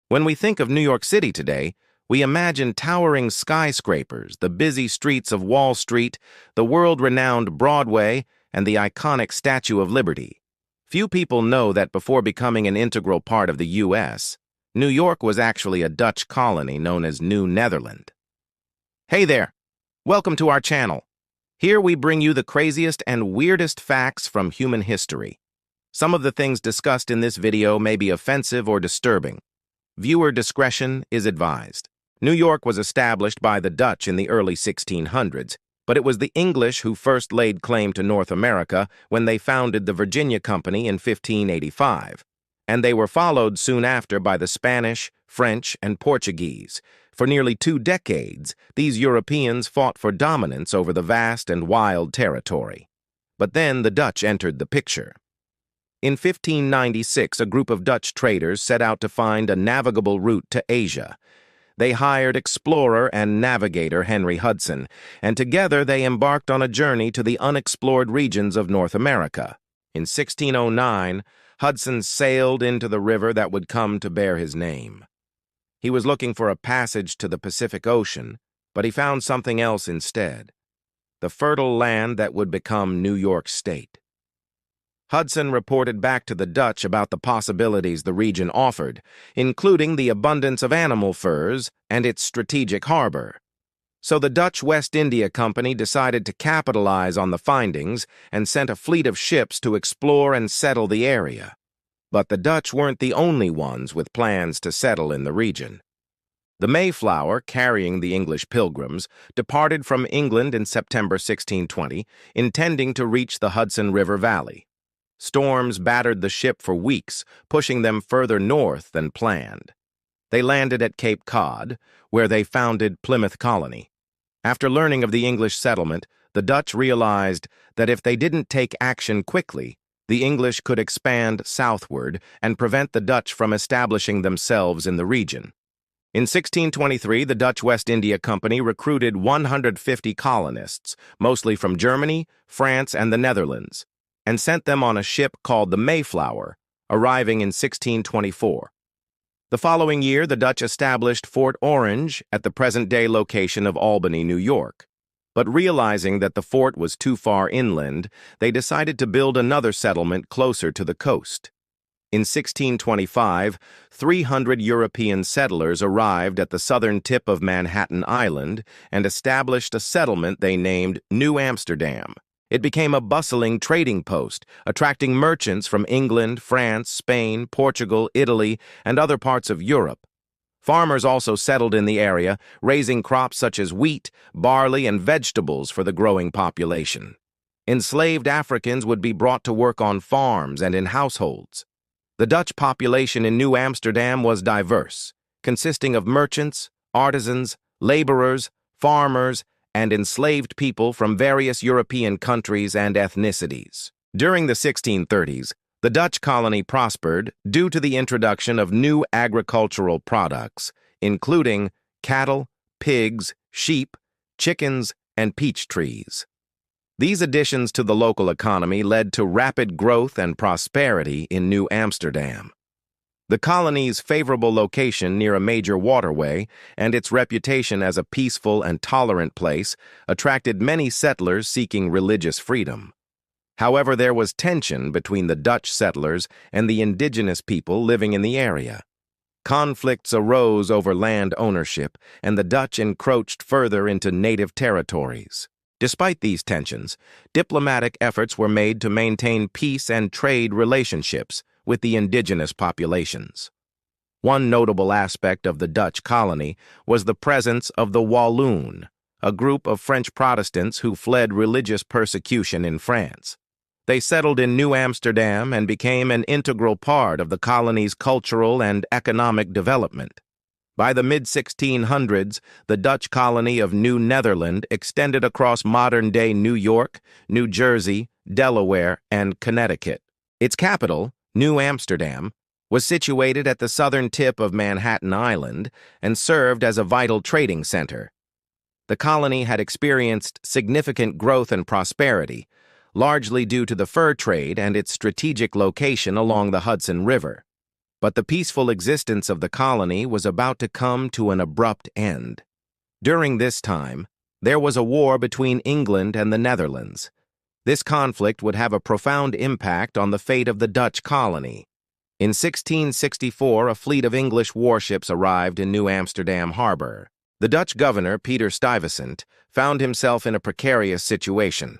When we think of New York City today, we imagine towering skyscrapers, the busy streets of Wall Street, the world-renowned Broadway, and the iconic Statue of Liberty. Few people know that before becoming an integral part of the U.S., New York was actually a Dutch colony known as New Netherland. Hey there! Welcome to our channel. Here we bring you the craziest and weirdest facts from human history. Some of the things discussed in this video may be offensive or disturbing. Viewer discretion is advised. New York was established by the Dutch in the early 1600s, but it was the English who first laid claim to North America when they founded the Virginia Company in 1585, and they were followed soon after by the Spanish, French, and Portuguese. For nearly 2 decades, these Europeans fought for dominance over the vast and wild territory. But then the Dutch entered the picture. In 1596, a group of Dutch traders set out to find a navigable route to Asia. They hired explorer and navigator Henry Hudson, and together they embarked on a journey to the unexplored regions of North America. In 1609, Hudson sailed into the river that would come to bear his name. He was looking for a passage to the Pacific Ocean, but he found something else instead: the fertile land that would become New York State. Hudson reported back to the Dutch about the possibilities the region offered, including the abundance of animal furs and its strategic harbor. So the Dutch West India Company decided to capitalize on the findings and sent a fleet of ships to explore and settle the area. But the Dutch weren't the only ones with plans to settle in the region. The Mayflower, carrying the English pilgrims, departed from England in September 1620, intending to reach the Hudson River Valley. Storms battered the ship for weeks, pushing them further north than planned. They landed at Cape Cod, where they founded Plymouth Colony. After learning of the English settlement, the Dutch realized that if they didn't take action quickly, the English could expand southward and prevent the Dutch from establishing themselves in the region. In 1623, the Dutch West India Company recruited 150 colonists, mostly from Germany, France, and the Netherlands, and sent them on a ship called the Mayflower, arriving in 1624. The following year, the Dutch established Fort Orange at the present-day location of Albany, New York. But realizing that the fort was too far inland, they decided to build another settlement closer to the coast. In 1625, 300 European settlers arrived at the southern tip of Manhattan Island and established a settlement they named New Amsterdam. It became a bustling trading post, attracting merchants from England, France, Spain, Portugal, Italy, and other parts of Europe. Farmers also settled in the area, raising crops such as wheat, barley, and vegetables for the growing population. Enslaved Africans would be brought to work on farms and in households. The Dutch population in New Amsterdam was diverse, consisting of merchants, artisans, laborers, farmers, and enslaved people from various European countries and ethnicities. During the 1630s, the Dutch colony prospered due to the introduction of new agricultural products, including cattle, pigs, sheep, chickens, and peach trees. These additions to the local economy led to rapid growth and prosperity in New Amsterdam. The colony's favorable location near a major waterway and its reputation as a peaceful and tolerant place attracted many settlers seeking religious freedom. However, there was tension between the Dutch settlers and the indigenous people living in the area. Conflicts arose over land ownership, and the Dutch encroached further into native territories. Despite these tensions, diplomatic efforts were made to maintain peace and trade relationships with the indigenous populations. One notable aspect of the Dutch colony was the presence of the Walloon, a group of French Protestants who fled religious persecution in France. They settled in New Amsterdam and became an integral part of the colony's cultural and economic development. By the mid-1600s, the Dutch colony of New Netherland extended across modern-day New York, New Jersey, Delaware, and Connecticut. Its capital, New Amsterdam, was situated at the southern tip of Manhattan Island and served as a vital trading center. The colony had experienced significant growth and prosperity, largely due to the fur trade and its strategic location along the Hudson River. But the peaceful existence of the colony was about to come to an abrupt end. During this time, there was a war between England and the Netherlands. This conflict would have a profound impact on the fate of the Dutch colony. In 1664, a fleet of English warships arrived in New Amsterdam harbor. The Dutch governor, Peter Stuyvesant, found himself in a precarious situation.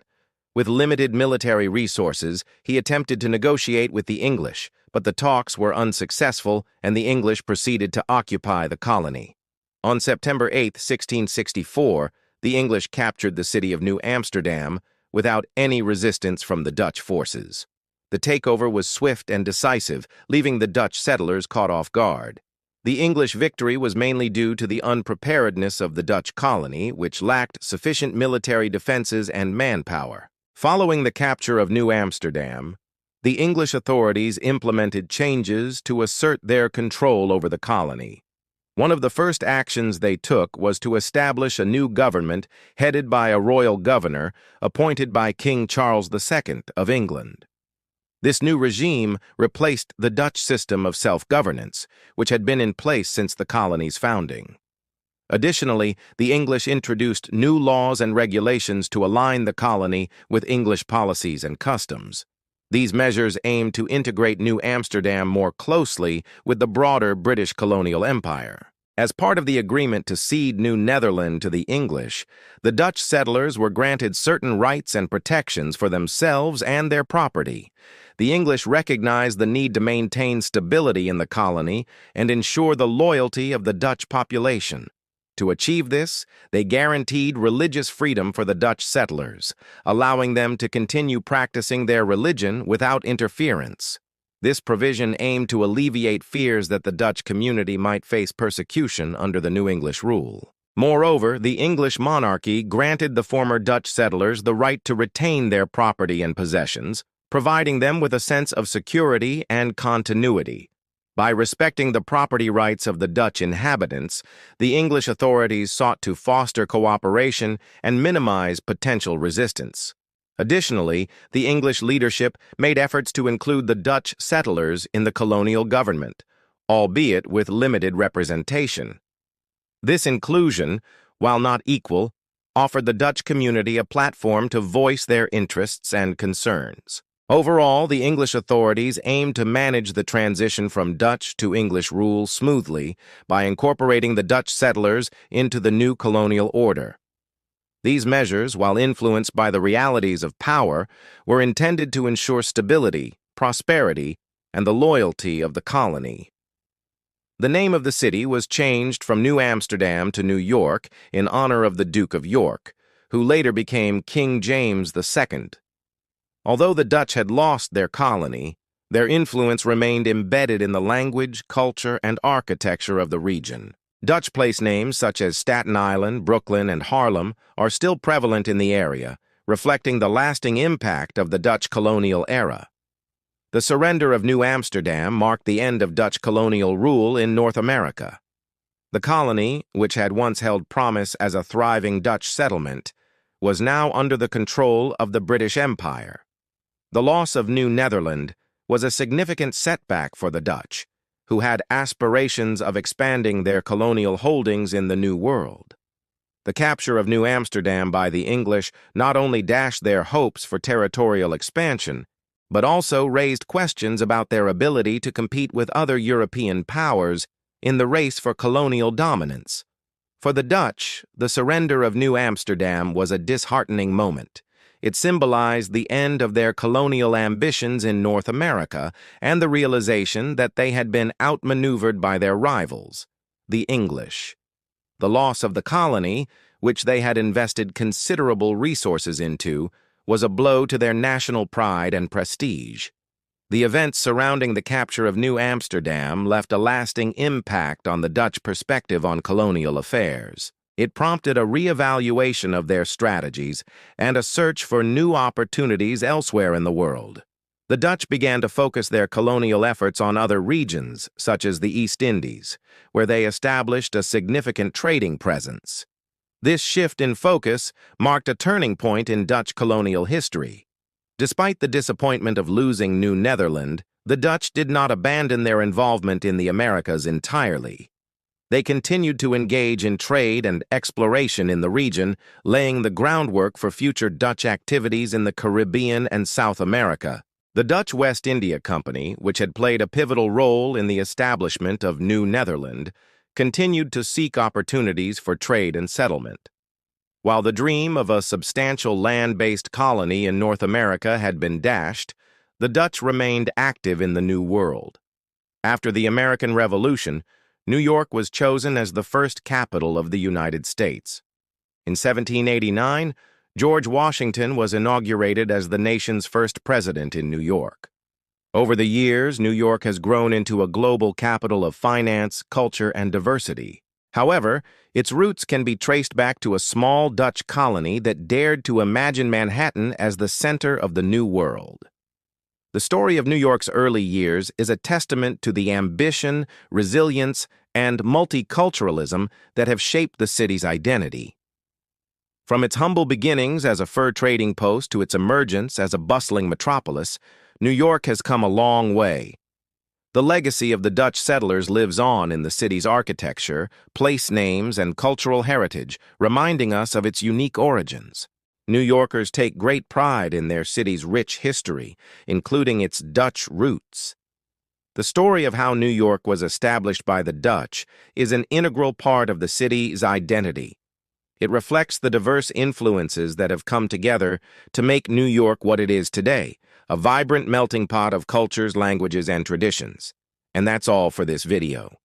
With limited military resources, he attempted to negotiate with the English, but the talks were unsuccessful and the English proceeded to occupy the colony. On September 8, 1664, the English captured the city of New Amsterdam without any resistance from the Dutch forces. The takeover was swift and decisive, leaving the Dutch settlers caught off guard. The English victory was mainly due to the unpreparedness of the Dutch colony, which lacked sufficient military defenses and manpower. Following the capture of New Amsterdam, the English authorities implemented changes to assert their control over the colony. One of the first actions they took was to establish a new government headed by a royal governor appointed by King Charles II of England. This new regime replaced the Dutch system of self-governance, which had been in place since the colony's founding. Additionally, the English introduced new laws and regulations to align the colony with English policies and customs. These measures aimed to integrate New Amsterdam more closely with the broader British colonial empire. As part of the agreement to cede New Netherland to the English, the Dutch settlers were granted certain rights and protections for themselves and their property. The English recognized the need to maintain stability in the colony and ensure the loyalty of the Dutch population. To achieve this, they guaranteed religious freedom for the Dutch settlers, allowing them to continue practicing their religion without interference. This provision aimed to alleviate fears that the Dutch community might face persecution under the new English rule. Moreover, the English monarchy granted the former Dutch settlers the right to retain their property and possessions, providing them with a sense of security and continuity. By respecting the property rights of the Dutch inhabitants, the English authorities sought to foster cooperation and minimize potential resistance. Additionally, the English leadership made efforts to include the Dutch settlers in the colonial government, albeit with limited representation. This inclusion, while not equal, offered the Dutch community a platform to voice their interests and concerns. Overall, the English authorities aimed to manage the transition from Dutch to English rule smoothly by incorporating the Dutch settlers into the new colonial order. These measures, while influenced by the realities of power, were intended to ensure stability, prosperity, and the loyalty of the colony. The name of the city was changed from New Amsterdam to New York in honor of the Duke of York, who later became King James II. Although the Dutch had lost their colony, their influence remained embedded in the language, culture, and architecture of the region. Dutch place names such as Staten Island, Brooklyn, and Harlem are still prevalent in the area, reflecting the lasting impact of the Dutch colonial era. The surrender of New Amsterdam marked the end of Dutch colonial rule in North America. The colony, which had once held promise as a thriving Dutch settlement, was now under the control of the British Empire. The loss of New Netherland was a significant setback for the Dutch, who had aspirations of expanding their colonial holdings in the New World. The capture of New Amsterdam by the English not only dashed their hopes for territorial expansion, but also raised questions about their ability to compete with other European powers in the race for colonial dominance. For the Dutch, the surrender of New Amsterdam was a disheartening moment. It symbolized the end of their colonial ambitions in North America and the realization that they had been outmaneuvered by their rivals, the English. The loss of the colony, which they had invested considerable resources into, was a blow to their national pride and prestige. The events surrounding the capture of New Amsterdam left a lasting impact on the Dutch perspective on colonial affairs. It prompted a reevaluation of their strategies and a search for new opportunities elsewhere in the world. The Dutch began to focus their colonial efforts on other regions, such as the East Indies, where they established a significant trading presence. This shift in focus marked a turning point in Dutch colonial history. Despite the disappointment of losing New Netherland, The Dutch did not abandon their involvement in the Americas entirely. They continued to engage in trade and exploration in the region, laying the groundwork for future Dutch activities in the Caribbean and South America. The Dutch West India Company, which had played a pivotal role in the establishment of New Netherland, continued to seek opportunities for trade and settlement. While the dream of a substantial land-based colony in North America had been dashed, the Dutch remained active in the New World. After the American Revolution, New York was chosen as the first capital of the United States. In 1789, George Washington was inaugurated as the nation's first president in New York. Over the years, New York has grown into a global capital of finance, culture, and diversity. However, its roots can be traced back to a small Dutch colony that dared to imagine Manhattan as the center of the New World. The story of New York's early years is a testament to the ambition, resilience, and multiculturalism that have shaped the city's identity. From its humble beginnings as a fur trading post to its emergence as a bustling metropolis, New York has come a long way. The legacy of the Dutch settlers lives on in the city's architecture, place names, and cultural heritage, reminding us of its unique origins. New Yorkers take great pride in their city's rich history, including its Dutch roots. The story of how New York was established by the Dutch is an integral part of the city's identity. It reflects the diverse influences that have come together to make New York what it is today, a vibrant melting pot of cultures, languages, and traditions. And that's all for this video.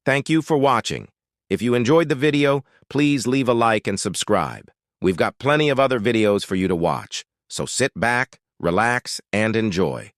Thank you for watching. If you enjoyed the video, please leave a like and subscribe. We've got plenty of other videos for you to watch, so sit back, relax, and enjoy.